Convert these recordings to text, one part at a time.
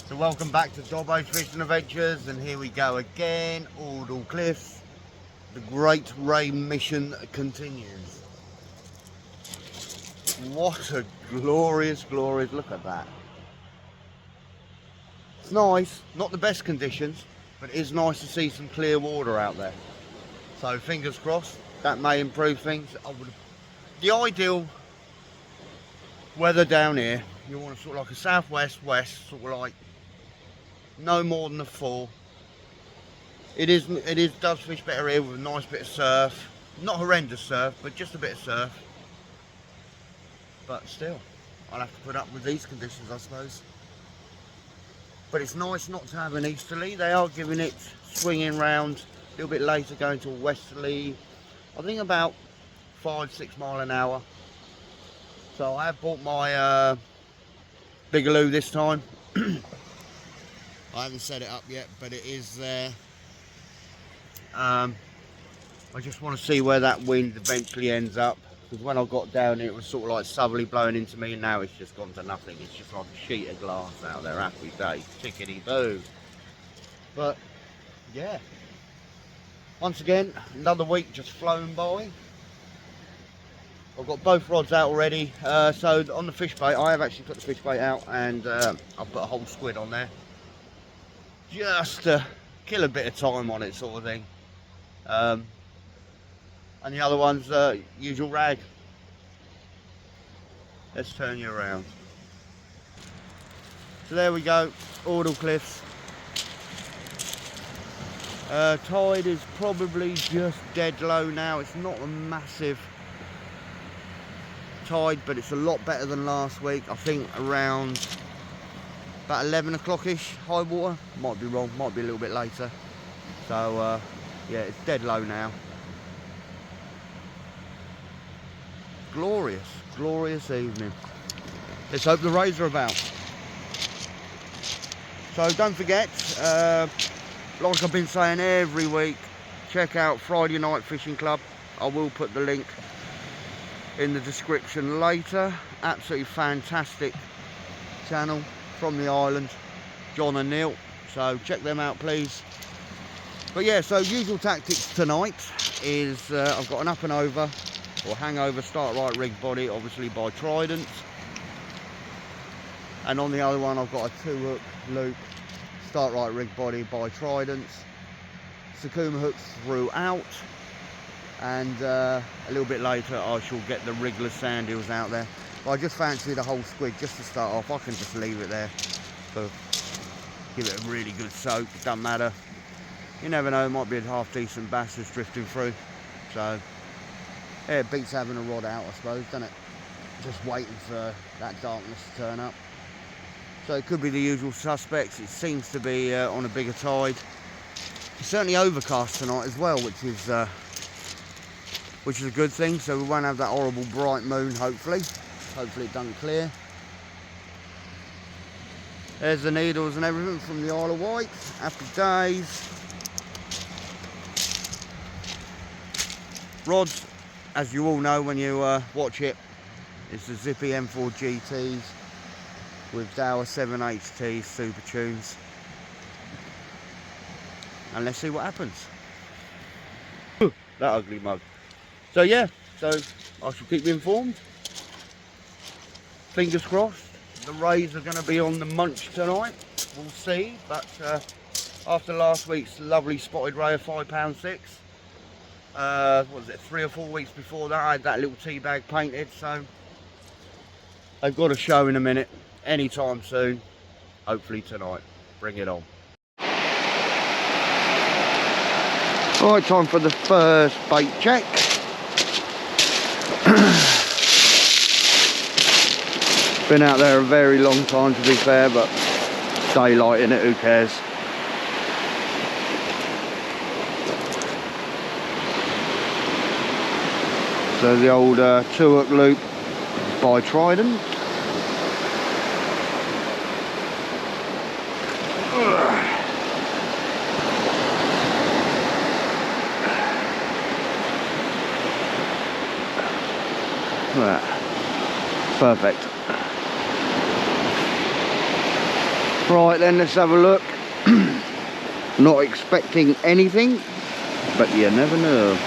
So welcome back to Dogfish Fishing Adventures, and here we go again, Ord Cliff. The Great Rain mission continues. What a glorious, glorious, look at that. It's nice, not the best conditions, but it is nice to see some clear water out there. So fingers crossed, that may improve things. The ideal weather down here, you want sort of like a southwest, west, sort of like no more than a 4. It does fish better here with a nice bit of surf. Not horrendous surf, but just a bit of surf. But still, I'll have to put up with these conditions, I suppose. But it's nice not to have an easterly. They are giving it swinging round a little bit later, going to a westerly. I think about 5-6 mile an hour. So I have bought my Bigaloo this time. I haven't set it up yet, but it is there. I just want to see where that wind eventually ends up, because when I got down it was sort of like southerly blowing into me, and now it's just gone to nothing. It's just like a sheet of glass out there. Happy day, tickety boo. But yeah, once again, another week just flown by. I've got both rods out already. So on the fish bait, I have actually put the fish bait out, and I've put a whole squid on there, just to kill a bit of time on it, sort of thing. And the other one's usual rag. Let's turn you around. So there we go, Ord Cliffs. Tide is probably just dead low now. It's not a massive tide, but it's a lot better than last week. I think around about 11 o'clock-ish high water. Might be wrong, might be a little bit later. So yeah, it's dead low now. Glorious, glorious evening. Let's hope the rays are about. So don't forget, like I've been saying every week, check out Friday Night Fishing Club. I will put the link in the description later. Absolutely fantastic channel from the island, John and Neil. So check them out, please. But yeah, so usual tactics tonight is I've got an up and over or hangover Startright rig body, obviously by Trident, and on the other one I've got a 2-hook loop Startright rig body by Trident, Sakuma hooks throughout, and a little bit later I shall get the Wrigglers Sandeels out there. But I just fancy the whole squid just to start off. I can just leave it there, so give it a really good soak. Doesn't matter, you never know, it might be a half decent bass that's drifting through. So yeah, it beats having a rod out, I suppose, doesn't it? Just waiting for that darkness to turn up. So it could be the usual suspects. It seems to be on a bigger tide. It's certainly overcast tonight as well, which is a good thing. So we won't have that horrible bright moon, hopefully. Hopefully it doesn't clear. There's the needles and everything from the Isle of Wight. Happy days. Rods, as you all know when you watch it, it's the Zippy M4 GTs with Daiwa 7HT super tunes. And let's see what happens. That ugly mug. So yeah, so I shall keep you informed. Fingers crossed, the rays are going to be on the munch tonight. We'll see, but after last week's lovely spotted ray of £5.6, what was it, 3 or 4 weeks before that, I had that little tea bag painted. So they've got a show in a minute, anytime soon, hopefully tonight. Bring it on. Right, time for the first bait check. Been out there a very long time, to be fair, but daylight in it, who cares? So the old 2-hook loop by Trident. Perfect. Right then, let's have a look. Not expecting anything, but you never know.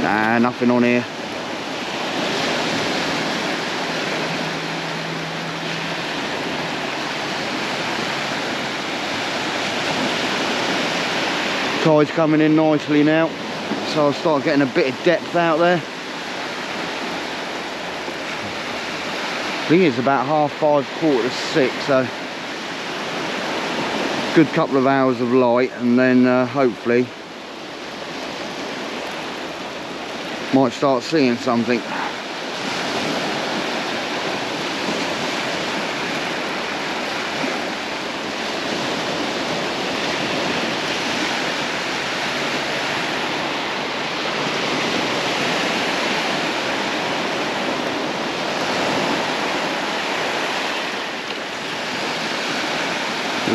Nah, nothing on here. Tide's coming in nicely now, so I'll start getting a bit of depth out there. I think it's about 5:30, 5:45, so good couple of hours of light, and then hopefully might start seeing something.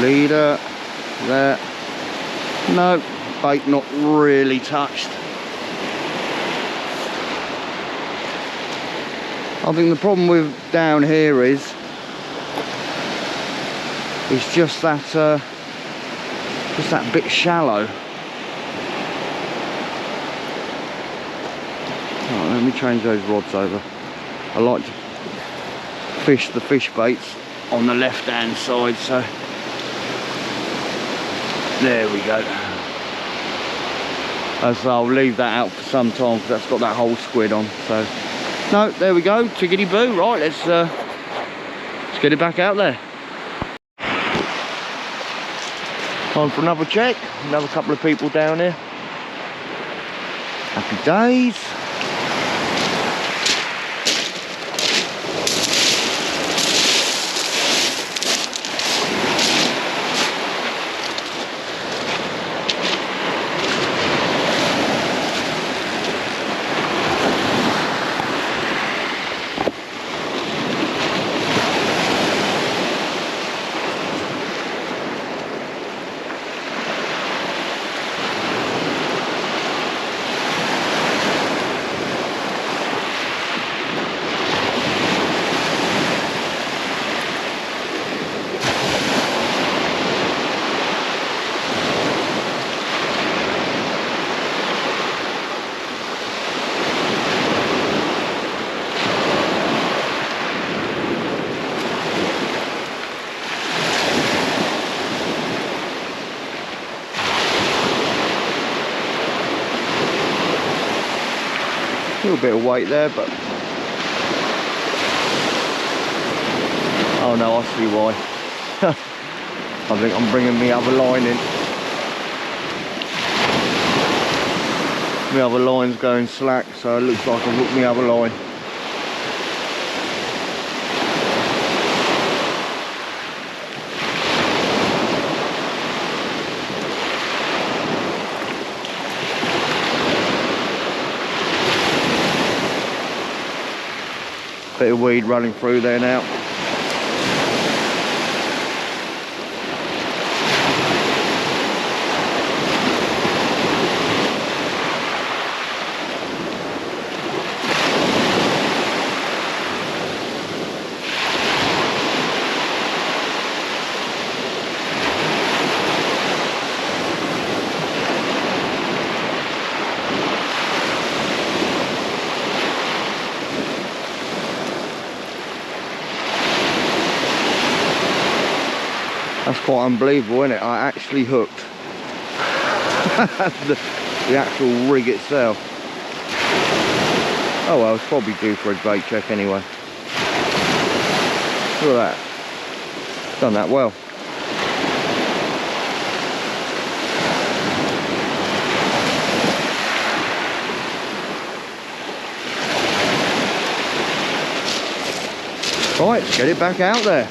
Leader there. No, bait not really touched. I think the problem with down here is it's just that bit shallow. Right, let me change those rods over. I like to fish the fish baits on the left hand side, so there we go. So I'll leave that out for some time because that's got that whole squid on. So no, there we go, tickety boo. Right, let's get it back out there. Time for another check. Another couple of people down here. Happy days. A little bit of weight there, but oh no, I see why. I think I'm bringing my other line in. My other line's going slack, so it looks like I've hooked my other line. Bit of weed running through there now. That's quite unbelievable, isn't it? I actually hooked the actual rig itself. Oh well, it's probably due for a bait check anyway. Look at that. Done that well. Right, let's get it back out there.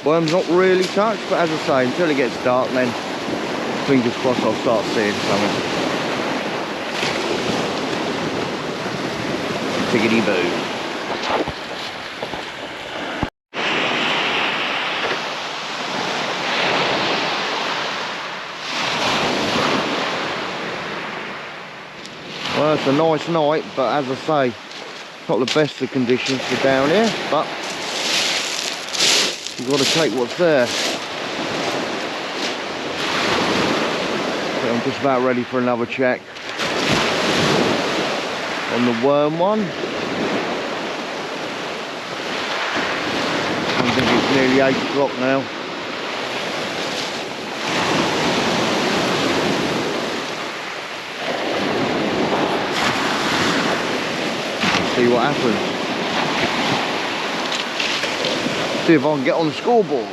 Worm's not really touched, but as I say, until it gets dark, then fingers crossed I'll start seeing something. tiggity boo. Well, it's a nice night, but as I say, not the best of conditions for down here, but you've got to take what's there. So I'm just about ready for another check on the worm one. I think it's nearly 8 o'clock now. See what happens. See if I can get on the scoreboard.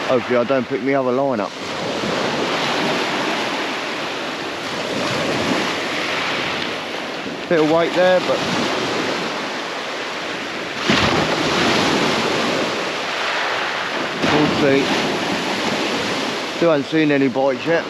Hopefully I don't pick my other line up. Bit of weight there, but we'll see. Still haven't seen any bites yet.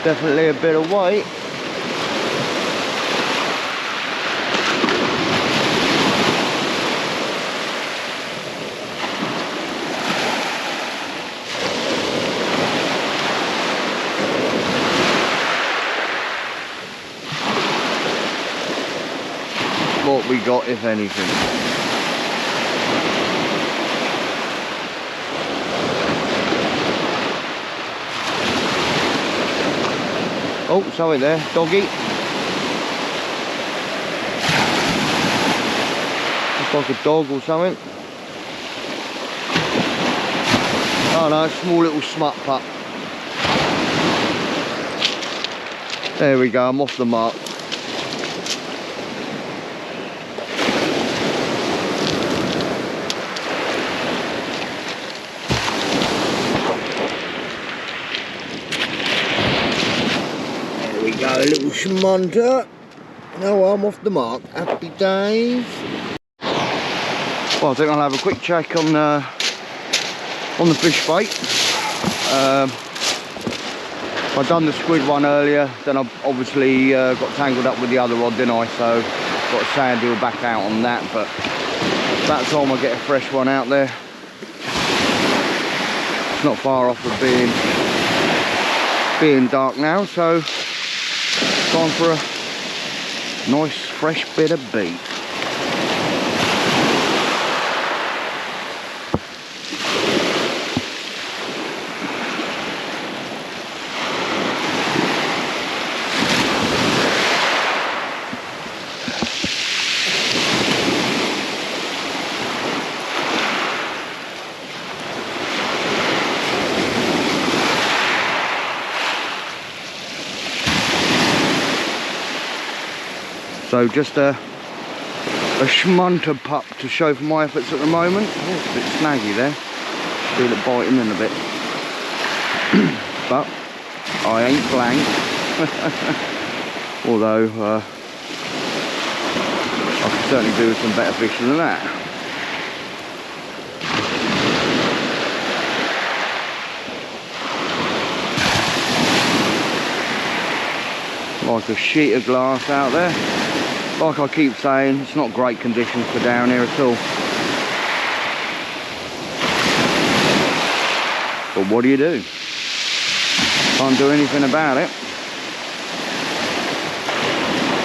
Definitely a bit of weight. What we got, if anything. Oh, something there, doggy. Looks like a dog or something. Oh no, small little smut pup. There we go, I'm off the mark. A little schmunter. No, I'm off the mark. Happy days. Well, I think I'll have a quick check on the fish bait. I've done the squid one earlier, then I've obviously got tangled up with the other rod, didn't I? So got a sandeel back out on that, but about time I get a fresh one out there. It's not far off of being dark now, so time for a nice fresh bit of bait. So just a schmunter pup to show for my efforts at the moment. Oh, it's a bit snaggy there. Feel it biting in a bit. But I ain't blank. Although I could certainly do with some better fishing than that. Like a sheet of glass out there. Like I keep saying, it's not great conditions for down here at all. But what do you do? Can't do anything about it.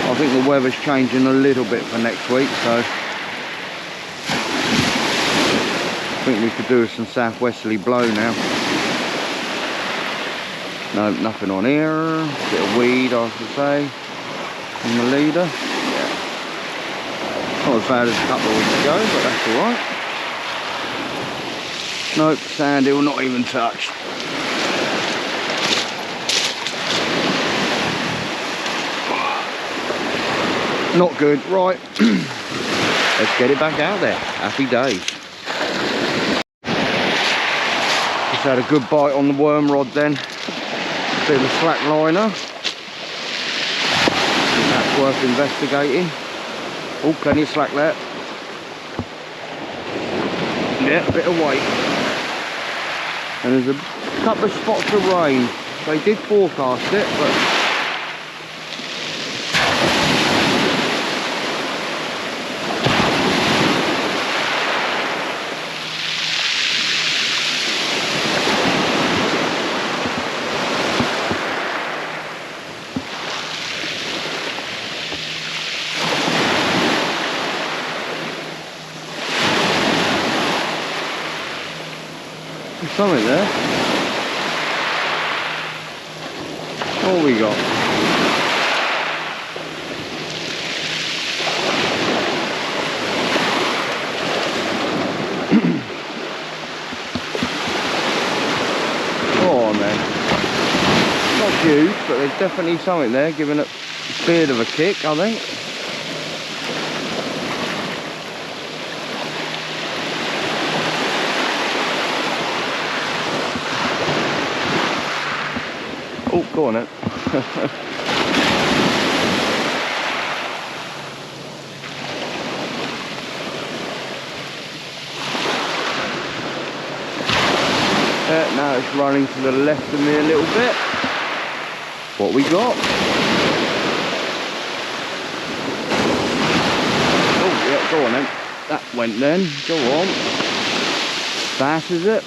I think the weather's changing a little bit for next week, so I think we could do with some southwesterly blow now. No, nothing on here. Bit of weed, I should say, from the leader. Yeah. Not as bad as a couple of weeks ago, but that's alright. Nope, sand eel not even touched. Not good, right. Let's get it back out there. Happy days. Just had a good bite on the worm rod then. A bit of a slack liner. That's worth investigating. Oh, plenty of slack there. Yeah, a bit of weight. And there's a couple of spots of rain. They did forecast it, but something there. What we got? Oh man, not huge, but there's definitely something there, giving it a bit of a kick, I think. Oh, go on then. Now it's running to the left of me a little bit. What we got? Oh, yeah, go on then. That went then. Go on. Bass, is it?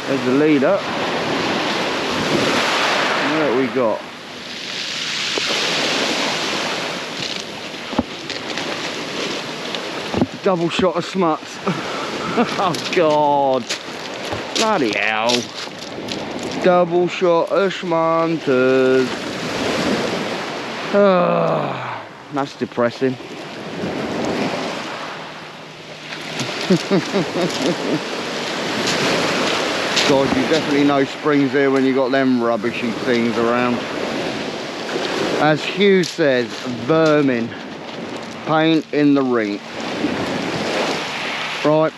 There's the leader. What we got? Double shot of smuts. Oh God. Bloody hell. Double shot of schmunters. Oh, that's depressing. God, you definitely know spring's here when you got them rubbishy things around. As Hugh says, vermin. Pain in the ring. Right,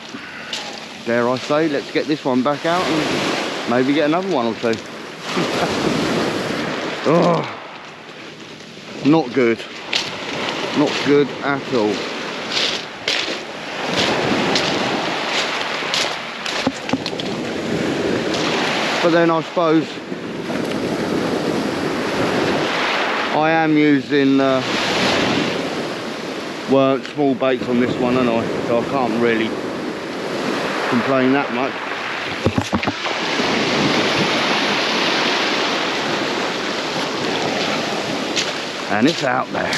dare I say, let's get this one back out and maybe get another one or two. Oh, not good. Not good at all. But then I suppose I am using small baits on this one, and so I can't really complain that much. And it's out there.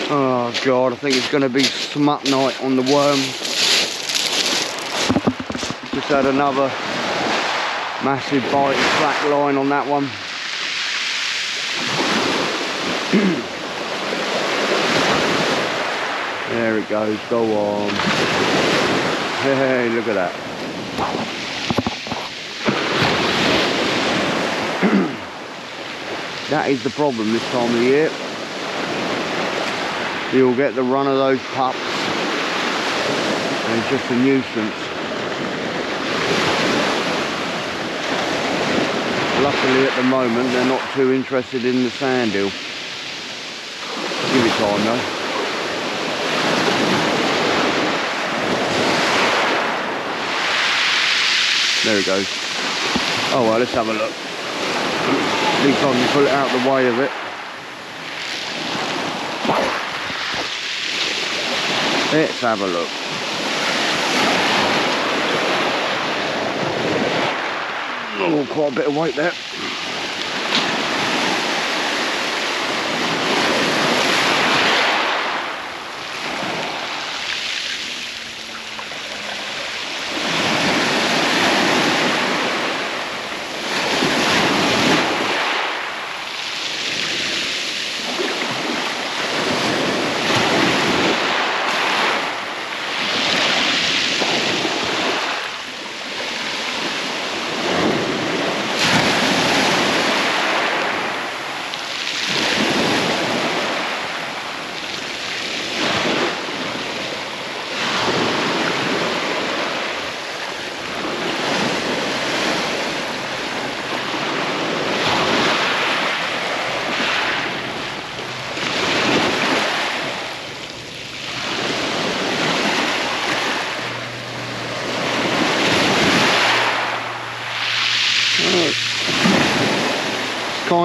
Oh God, I think it's going to be smut night on the worm. Just had another massive bite and slack line on that one. There it goes, go on. Hey, look at that. That is the problem this time of the year. You'll get the run of those pups and it's just a nuisance. Luckily at the moment they're not too interested in the sand eel. Give it time though. There it goes. Oh well, let's have a look. At least I can pull it out the way of it. Let's have a look. Oh, quite a bit of weight there.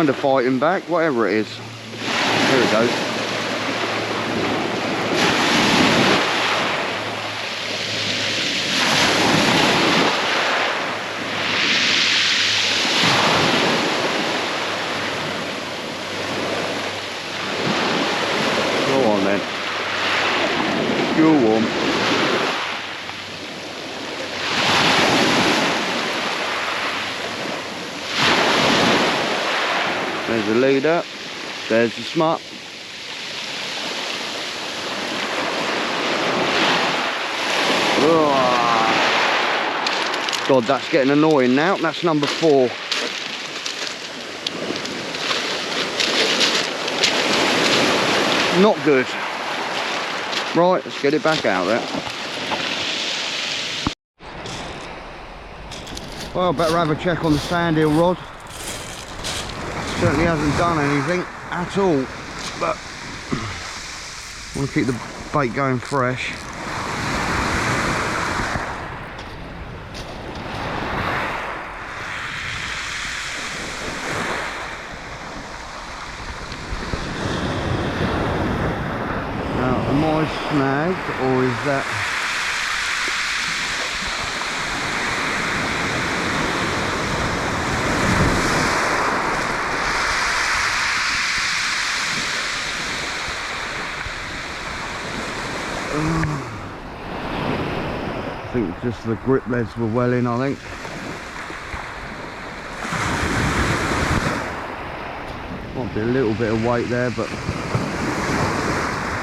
kind of fighting back, whatever it is. Here it goes. Go on then. You're warm. There's the leader, there's the smut. God, that's getting annoying now. That's number 4. Not good. Right, let's get it back out there. Well, better have a check on the sandeel rod. Certainly hasn't done anything at all, but I want to keep the bait going fresh. Now, am I snagged, or is that... I think just the grip leads were well in, I think. Might be a little bit of weight there, but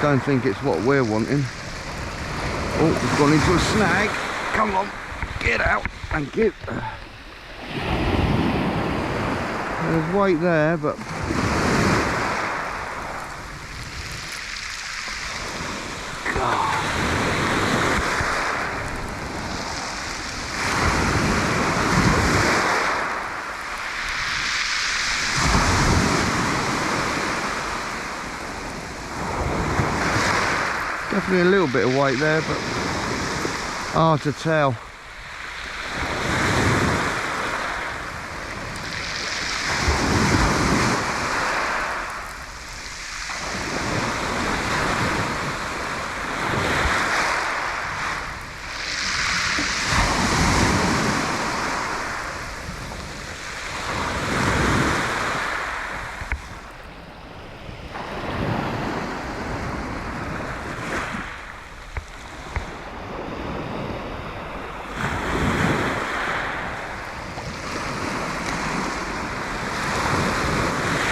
don't think it's what we're wanting. Oh, we've gone into a snag. Come on, get out and give. There's weight there, but definitely a little bit of weight there, but hard to tell.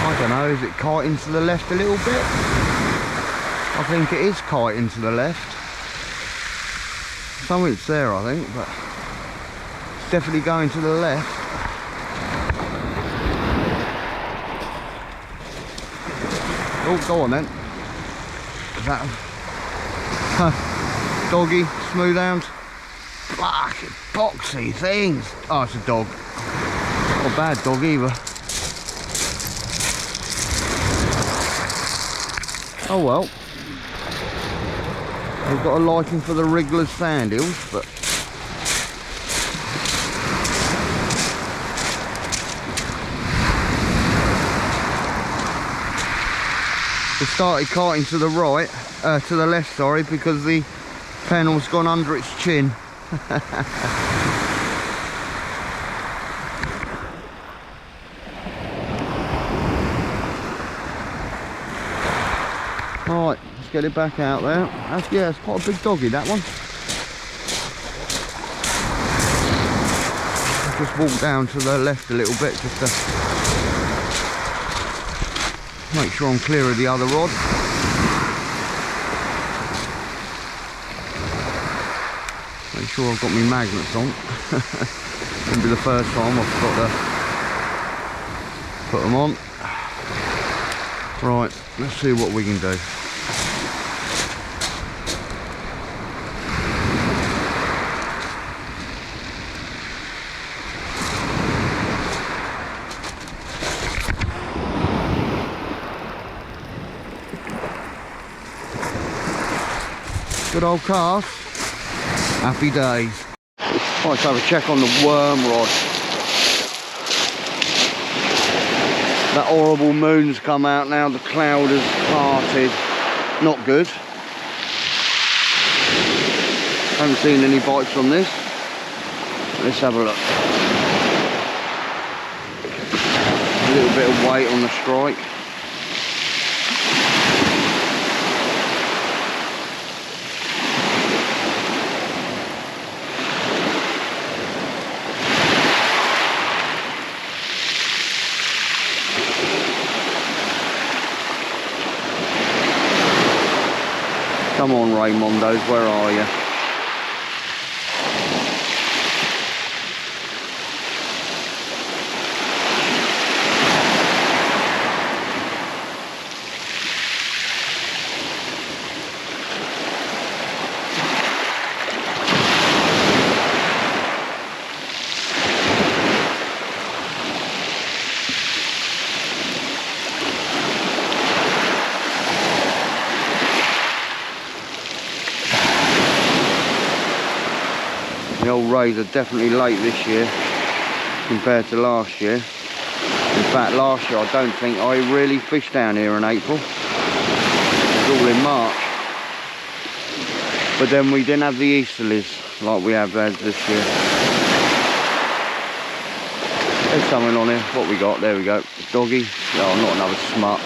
I don't know, is it kiting to the left a little bit? I think it is kiting to the left. Something's there, I think, but it's definitely going to the left. Oh, go on then. Is that doggy, Smoothounds? Fucking boxy things. Oh, it's a dog. Not a bad dog either. Oh well, they've got a liking for the Wrigglers Sandeels, but they started kiting to the right, to the left, sorry, because the pennel's gone under its chin. Right, let's get it back out there. Yeah, it's quite a big doggy, that one. I'll just walk down to the left a little bit just to make sure I'm clear of the other rod. Make sure I've got my magnets on. Won't be the first time I've got to put them on. Right, let's see what we can do. Good old cast. Happy days. Let's have a check on the worm rod. That horrible moon's come out now, the cloud has parted. Not good. Haven't seen any bites on this. Let's have a look. A little bit of weight on the strike. Come on, Raymondos, where are you? The old rays are definitely late this year compared to last year. In fact, last year I don't think I really fished down here in April. It was all in March. But then we didn't have the easterlies like we have had this year. There's something on here. What we got? There we go. Doggy. Oh, not another smut.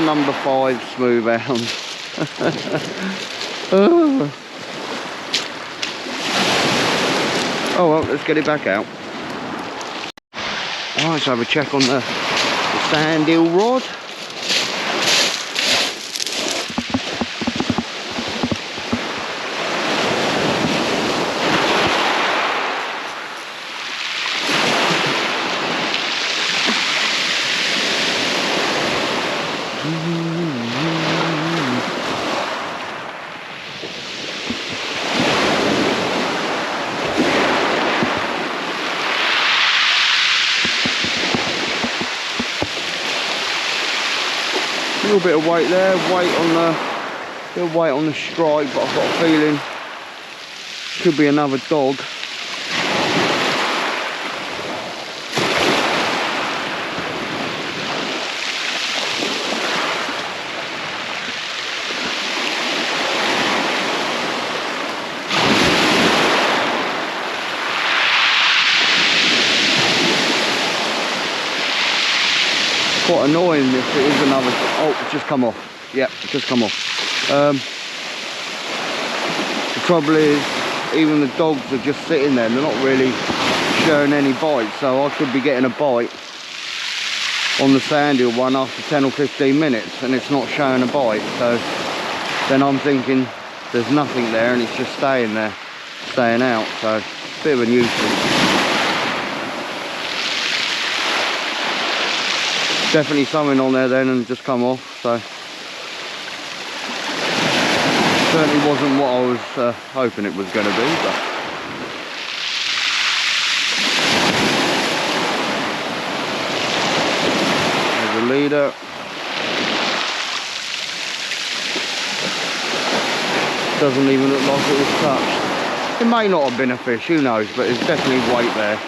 Number 5 Smoothounds. Oh well, let's get it back out. Right, let's have a check on the sandeel rod. A little bit of weight there, weight on the strike, but I've got a feeling it could be another dog. Quite annoying if it is another. Oh, it's just come off. Yep, it's just come off. The trouble is, even the dogs are just sitting there. They're not really showing any bites, so I could be getting a bite on the sandeel one after 10 or 15 minutes, and it's not showing a bite. So then I'm thinking there's nothing there, and it's just staying there, staying out. So bit of a nuisance. Definitely something on there then and just come off, so certainly wasn't what I was hoping it was going to be, but there's a leader. Doesn't even look like it was touched. It may not have been a fish, who knows, but there's definitely weight there.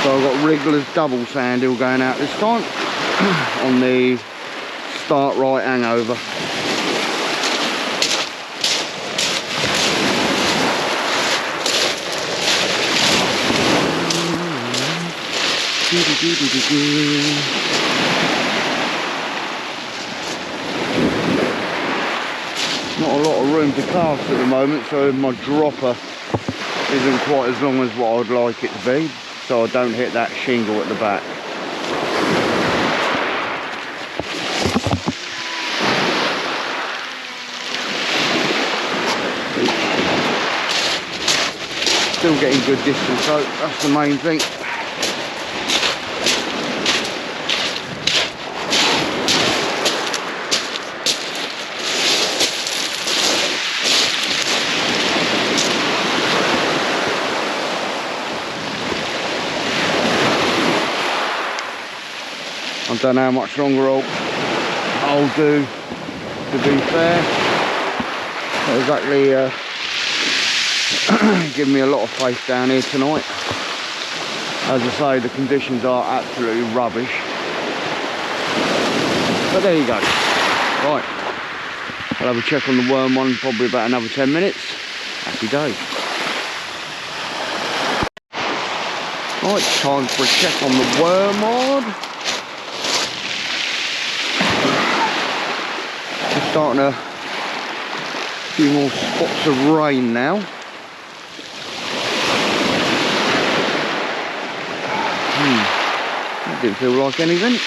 So I've got Wrigglers double sandeel going out this time on the Startright hangover. Not a lot of room to cast at the moment, so my dropper isn't quite as long as what I'd like it to be, so I don't hit that shingle at the back. Still getting good distance though, that's the main thing. I don't know how much longer I'll do, to be fair. Not exactly Giving me a lot of faith down here tonight. As I say, the conditions are absolutely rubbish. But there you go. Right, I'll have a check on the worm one, probably about another 10 minutes. Happy days. Right, time for a check on the worm. Just starting a few more spots of rain now. That didn't feel like anything.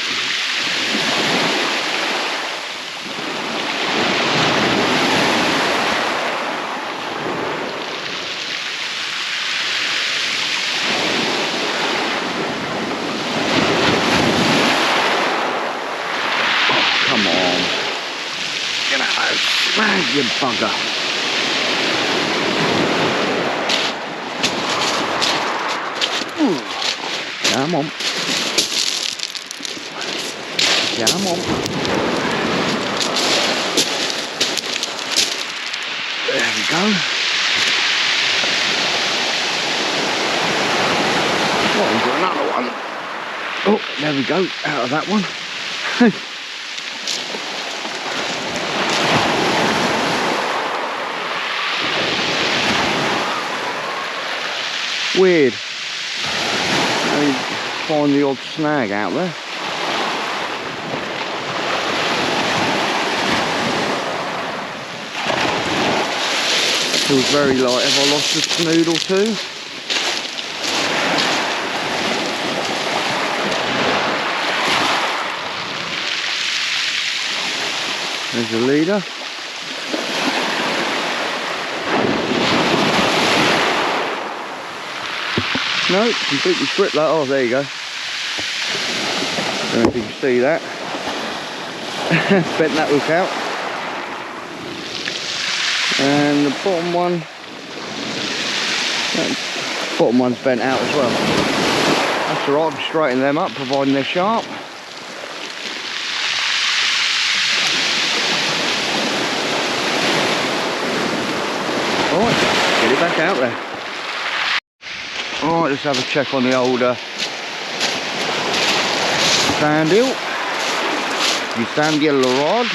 Come on. Get out. Smash, you bugger. Come on. Come on. There we go. Oh, we've got another one. Oh, there we go. Out of that one. Weird. I find the odd snag out there. Feels very light. Have I lost a snood or two? There's the leader. No, completely stripped that. Oh, there you go. Don't know if you can see that. Bent that hook out. And the bottom one, that bottom one's bent out as well. That's alright, I'll straighten them up, providing they're sharp. Alright, get it back out there. Alright, let's have a check on the older sandeel. The sandeel rod.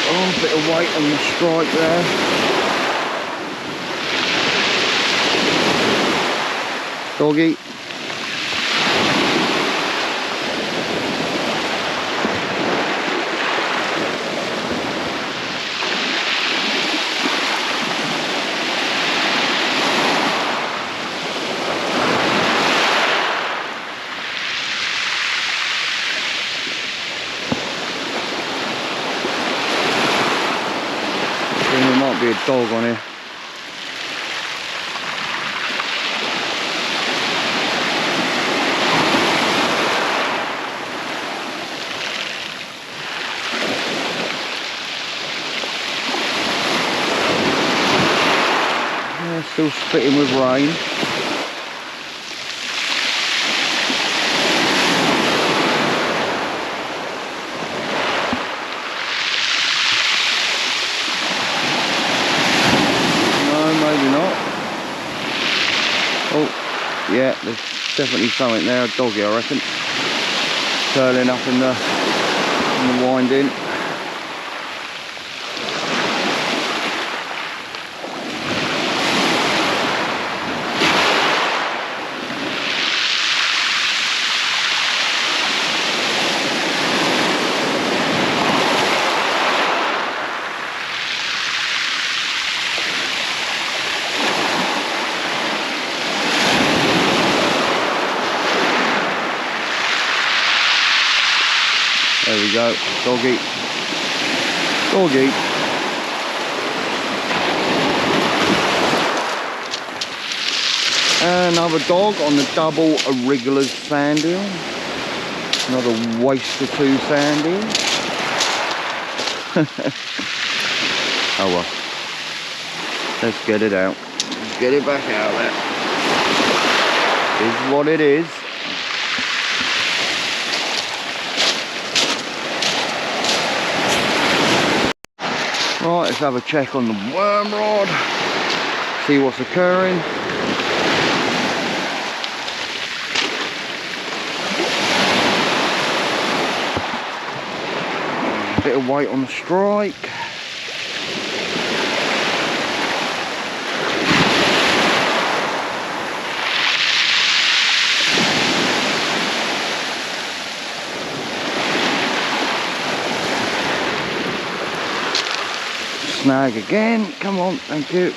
Oh, a bit of weight on the stripe there. Doggy. There might be a dog on here. Yeah, still spitting with rain. Maybe not. Oh, yeah, there's definitely something there, a doggy I reckon. Curling up in the winding. There we go, doggy. Doggy. Another dog on the double Wrigglers Sandeel. Another waste of two Sandeels. Oh well. Let's get it out. Let's get it back out there. Is what it is. Right, let's have a check on the worm rod, see what's occurring. A bit of weight on the strike. Snag again, come on, thank you.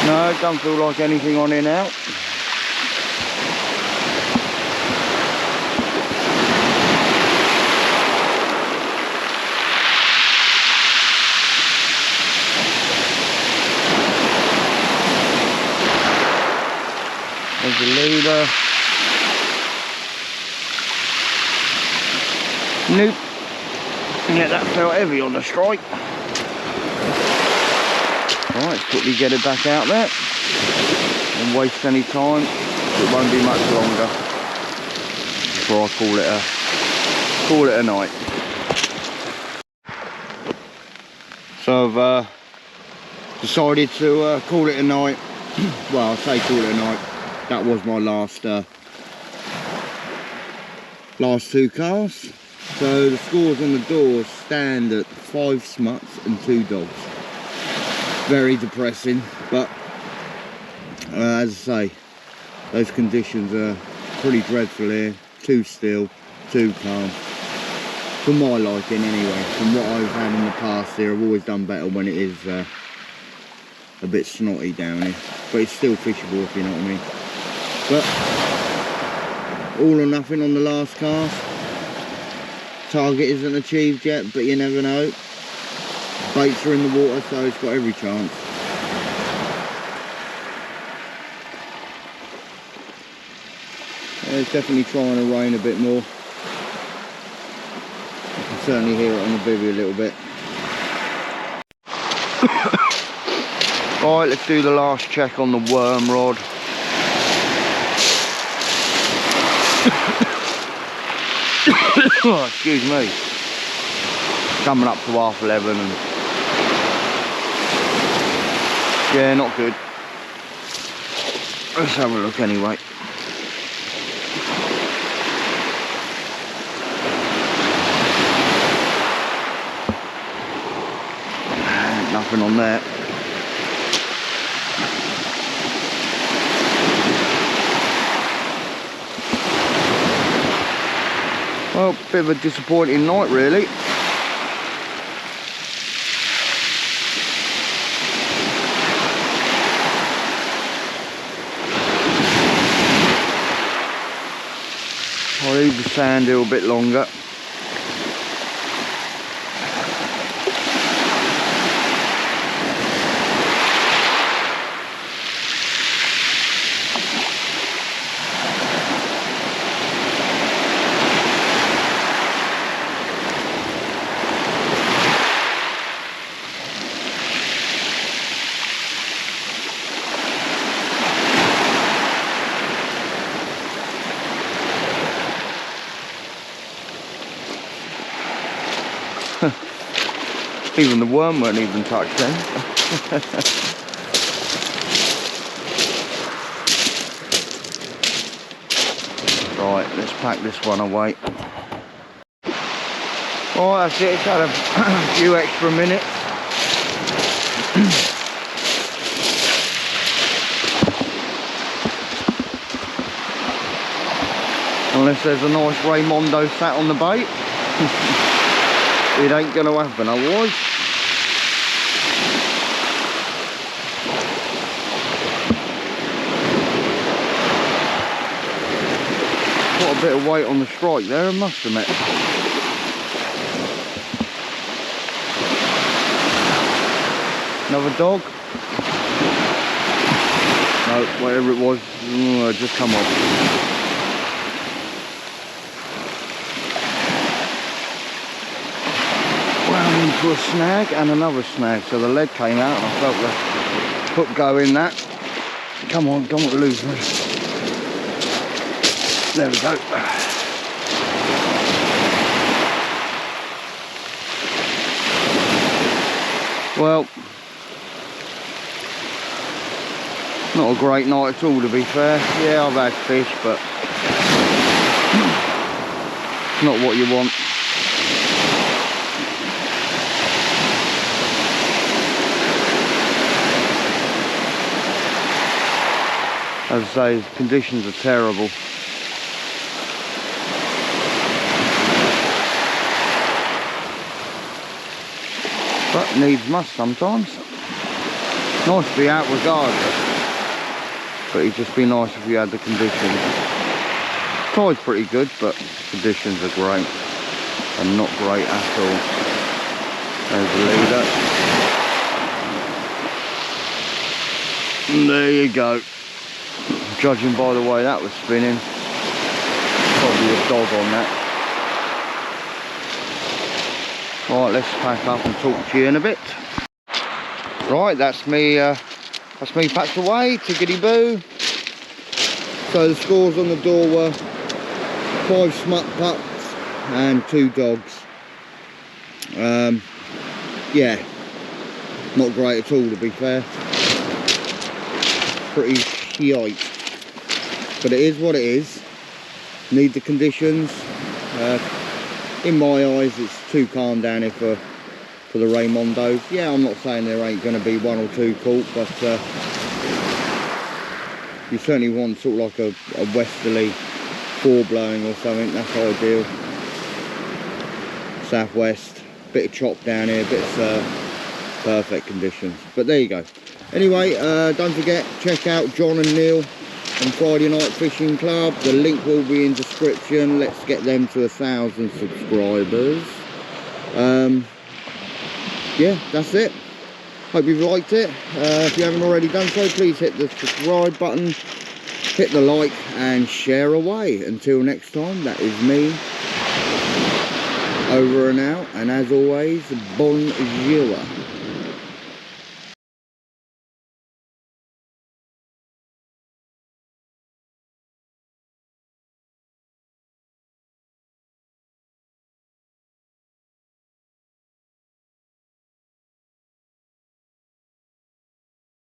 No, don't feel like anything on here now. There's the leader. Nope. Yeah, that felt heavy on the strike. Right, let's quickly get it back out there. Don't waste any time. It won't be much longer before I call it a night. So I've decided to call it a night. Well, I say call it a night. That was my last two casts. So the scores on the door stand at 5 smuts and 2 dogs. Very depressing, but as I say, those conditions are pretty dreadful here. Too still, too calm. For my liking anyway. From what I've had in the past here, I've always done better when it is a bit snotty down here. But it's still fishable, if you know what I mean. But all or nothing on the last cast. Target isn't achieved yet, but you never know. Baits are in the water, so it's got every chance. It's definitely trying to rain a bit more. I can certainly hear it on the bivvy a little bit. Right, let's do the last check on the worm rod. Oh, excuse me. Coming up to 11:30 and yeah, not good. Let's have a look anyway. Nothing on there. Well, bit of a disappointing night really. I'll leave the sandeel a bit longer. Even the worm weren't even touched then. Right, let's pack this one away. Right, that's it, it's had a few extra minutes. Unless there's a nice Raymondo sat on the bait. It ain't going to happen otherwise. Got a bit of weight on the strike there, I must admit. Another dog. No No, whatever it was, just come off. Wound into a snag and another snag, so the lead came out and I felt the hook go in that. Come on, lose me. There we go. Well, not a great night at all, to be fair. Yeah, I've had fish, but not what you want. As I say, conditions are terrible. But needs must sometimes. Nice to be out regardless. But it'd just be nice if you had the conditions. Tide's pretty good, but conditions are great. And not great at all. There's the leader. And there you go. Judging by the way that was spinning, probably a dog on that. Right, let's pack up and talk to you in a bit. Right, that's me packed away, tickety boo. So the scores on the door were 5 smut pups and 2 dogs. Yeah, not great at all, to be fair. Pretty shite. But it is what it is. Need the conditions. In my eyes, it's too calm down here for the Raymondos. Yeah, I'm not saying there ain't going to be 1 or 2 caught, but you certainly want sort of like a westerly 4 blowing or something. That's ideal. Southwest, bit of chop down here, bit of surf. Perfect conditions. But there you go. Anyway, don't forget, check out John and Neil on Friday Night Fishing Club. The link will be in description. Let's get them to 1,000 subscribers. Yeah, that's it. Hope you've liked it. If you haven't already done so, please hit the subscribe button, hit the like and share away. Until next time, that is me, over and out, and as always, bonjour.